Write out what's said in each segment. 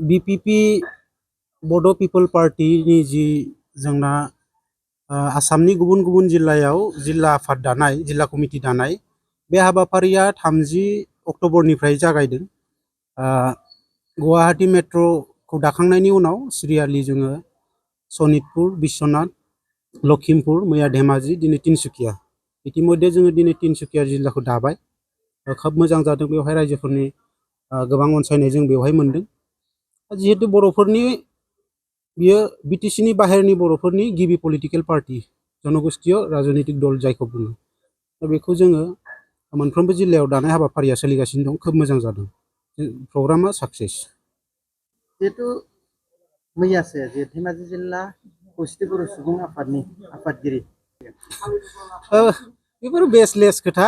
BPP बड' पिपल party जी जोंना आसामनि गुबुन गुबुन जिल्लायाव जिल्ला आफाद दानाय जिल्ला कमिटि दानाय बे हाबाफारिया 30 अक्ट'बरनिफ्राय जागायदों। गुवाहाटी मेट्र'खौ दाखांनायनि उनाव सिरियालि जोङो सनितपुर, बिश्वनाथ, लखिमपुर, मैया धेमाजि, दिनै तिनसुकिया इतिमध्ये जोङो दिनै तिनसुकिया जिल्लाखौ दाबाय। खोब मोजां जादों। बेवहाय रायजोफोरनि गोबां अनसायनाय जों बेवहाय मोनदों। जिहेतु बर'फोरनि बियो बिटिसिनि बाहेरनि बर'फोरनि गिबि पलिटिकेल पार्टी जनगोष्ठीय राजनैतिक दल जायखौ बुङो। दा बेखौ जोङो मोनफ्रोमबो जिल्लायाव दानाय हाबाफारिया सोलिगासिनो दं। खोब मोजां जादों। प्रग्रामा साक्सेस। जिहेतु मैयासो जे धेमाजि जिल्ला खौसेथि बर' सुबुं आफादनि आफादगिरि बेफोर बेसलेस खोथा।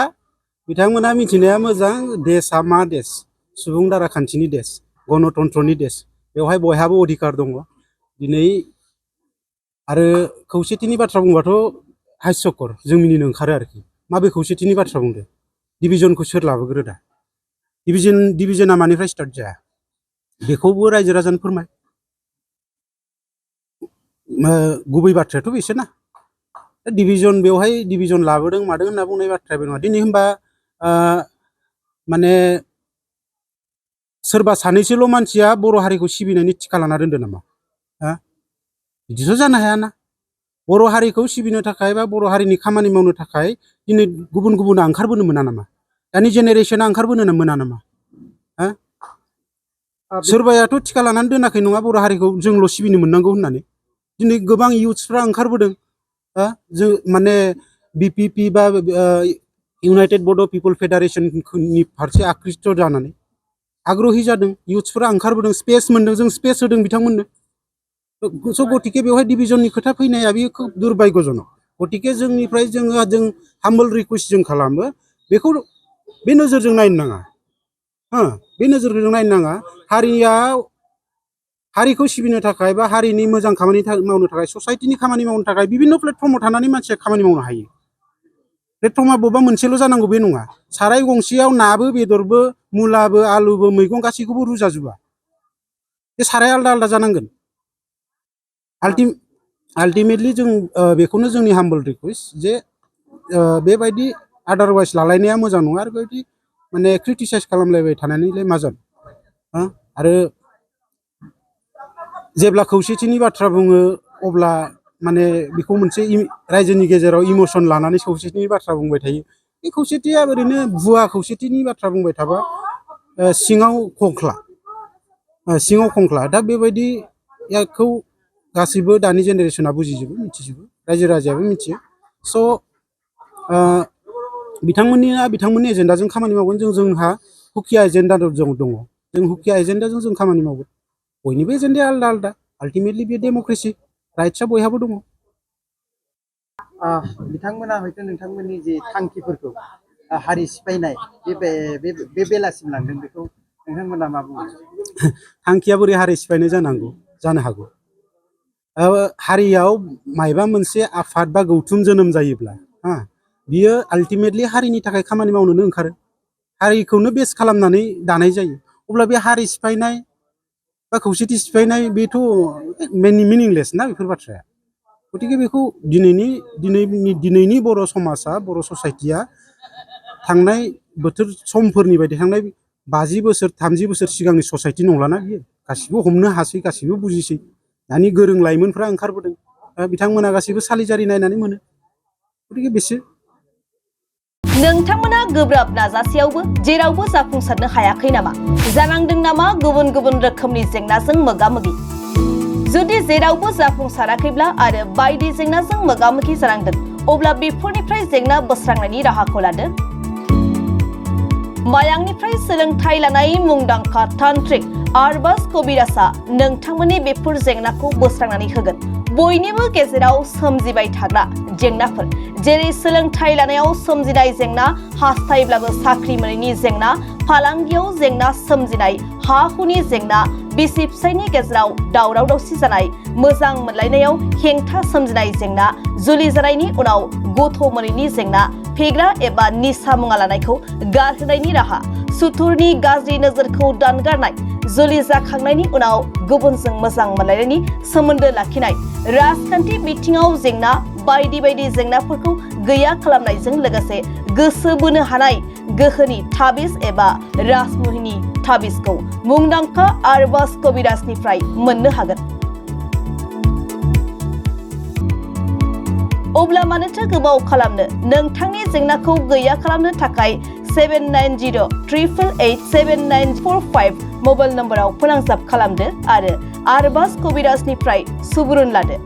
बिथांमोना मिथिनाया मोजां। देशआ मा देश? सुबुं दाराखान्थिनि देश, गणतन्त्रनि देश। बेवहाय बयहाबो अधिकार दङ। दिनै आरो खौसेथिनि बाथ्रा बुंबाथ' हास्यकर जों मिनिनो ओंखारो आरोखि। माबे खौसेथिनि बाथ्रा बुंदों? डिभिजनखौ सोर लाबोग्रो दा? डिभिजना मानिफ्राय स्टार्ट जाया? बेखौबो रायजो राजानो फोरमाय। गुबै बाथ्रायाथ' बेसोना। डिभिजन बेवहाय डिभिजन लाबोदों मादों होनना बुंनाय बाथ्राया बे नङा। दिनै होनबा माने सोरबा सानैसोल' मानसिया बर' हारिखौ सिबिनायनि थिखा लाना दोनदो नामा? बिदिथ' जानो हायाना। बर' हारिखौ सिबिनो थाखाय बा बर' हारिनि खामानि मावनो थाखाय दिनै गुबुन गुबुना ओंखारबोनो मोना नामा? दानि जेनेरेसना ओंखारबोनो मोना नामा? सोरबायाथ' थिखा लानानै दोनाखै नङा बर' हारिखौ जोंल' सिबिनो मोननांगौ होननानै। दिनै गोबां इउथ्सफ्रा ओंखारबोदों। जों माने BPP बा इउनाइटेड बड' पिपल फेडारेशननि फारसे आकृष्ट जानानै आग्रही जादों। इउथ्सफोरा ओंखारबोदों, स्पेस मोनदों। जों स्पेस होदों बिथांमोननो। स' गतिके बेवहाय डिभिजननि खोथा फैनाया बेयो खोब दुर्भाग्यजनक। गतिके जोंनिफ्राय जों हाम्बल रिकुवेस्ट जों खालामो बेखौ बे नोजोरजों नायनो नाङा। बे नोजोरजों नायनो नाङा। हारिखौ सिबिनो थाखाय बा हारिनि मोजां खामानि मावनो थाखाय ससाइटिनि खामानि मावनो थाखाय बिभिन्न प्लेटफर्माव थानानै मानसिया खामानि मावनो हायो। प्लेटफर्मा बबेबा मोनसेल' जानांगौ बे नङा। साराय गंसेयाव नाबो बेदरबो मुलाबो आलुबो मैगं गासैखौबो रुजाजोबा। बे साराया आलदा आलदा जानांगोन। आल्टिमेटलि जों बेखौनो जोंनि हाम्बल रिकुवेस्ट जे बेबायदि आदारवाइज लालायनाया मोजां नङा। आरो बेबायदि माने क्रिटिसाइज खालामलायबाय थानानैलाय मा जानो? आरो जेब्ला खौसेथिनि बाथ्रा बुङो अब्ला माने बेखौ मोनसे रायजोनि गेजेराव इमोसन लानानै खौसेथिनि बाथ्रा बुंबाय थायो। बे खौसेथिया ओरैनो भुवा खौसेथिनि बाथ्रा बुंबाय थाबा सिङाव खंख्ला। दा बेबायदिखौ गासैबो दानि जेनेरेसना बुजिजोबो, मिथिजोबो। रायजो राजायाबो मिथियो। स' बिथांमोननि एजेन्डाजों खामानि मावगोन। जोंहा हुकिया एजेन्डा दङ। जों हुकिया एजेन्डाजों जों खामानि मावगोन। बयनिबो एजेन्डाया आलदा आलदा। आल्टिमेटलि बे डेम'क्रेसि, राइट्सआ बयहाबो दङ। बिथांमोना हयथ' नोंथांमोननि जे थांखिफोरखौ हारि सिफायनाय बे बेलासिम लांदों। बेखौ नोंथांमोना मा बुङो? थांखिया बोरै हारि सिफायनाय जानो हागौ? हारियाव मायबा मोनसे आफाद बा गौथुम जोनोम जायोब्ला बियो आल्टिमेटलि हारिनि थाखाय खामानि मावनोनो ओंखारो। हारिखौनो बेस खालामनानै दानाय जायो। अब्ला बे हारि सिफायनाय बा खौसेथि सिफायनाय बेथ' मिनिंलेस ना बेफोर बाथ्राया। गतिके बेखौ दिनैनि बर' समाजा, बर' ससाइटिया थांनाय बोथोर समफोरनि बायदि थांनाय 50 बोसोर 30 बोसोर सिगांनि ससाइटि नंलाना बियो। गासिबो हमनो हासै, गासिबो बुजिसै। दानि गोरों लाइमोनफ्रा ओंखारबोदों। बिथांमोना गासिबो सालिजारि नायनानै मोनो। गतिके बेसो। नोंथांमोना गोब्राब नाजासेयावबो जेरावबो जाफुंसारनो हायाखै नामा? जानांदों नामा गुबुन गुबुन रोखोमनि जेंनाजों मोगा-मोगि? जुदि जेरावबो जाफुंसाराखैब्ला आरो बायदि जेंनाजों मोगा-मोगि जानांदों, अब्ला बेफोरनिफ्राय जेंना बोस्रांनायनि राहाखौ लादो। मायांनिफ्राय सोलोंथाइ लानाय मुंदांखा तान्त्रिक आरबाज कबिराजआ नोंथांमोननि बेफोर जेंनाखौ बोस्रांनानै होगोन। बयनिबो गेजेराव सोमजिबाय थाग्रा जेंनाफोर जेरै सोलोंथाइ लानायाव सोमजिनाय जेंना, हास्थायब्लाबो साख्रि मोनैनि जेंना, फालांगियाव जेंना सोमजिनाय, हा हुनि जेंना, बिसि फिसायनि गेजेराव दावराव दावसि जानाय, मोजां मोनलायनायाव हेंथा सोमजिनाय जेंना, जुलि जानायनि उनाव गथ' मोनैनि जेंना, फेग्रा एबा निसा मुवा लानायखौ गारहोनायनि राहा, सुथुरनि गाज्रि नोजोरखौ दानगारनाय, जुलि जाखांनायनि उनाव गुबुनजों मोजां मोनलायनायनि सोमोन्दो लाखिनाय, राजखान्थि बिथिङाव जेंना बायदि बायदि जेंनाफोरखौ गैया खालामनायजों लोगोसे गोसो बोनो हानाय गोहोनि ताबिज एबा राजमुहिनि ताबिजखौ मुंदांखा आरबाज कबिराजनिफ्राय मोननो हागोन। अब्ला मानोथो गोबाव खालामनो? नोंथांनि जेंनाखौ गैया खालामनो थाखाय 7908887945 मबाइल नम्बराव फोनांजाब खालामदो आरो आरबाज कबिराजनिफ्राय सुबुरुन लादो।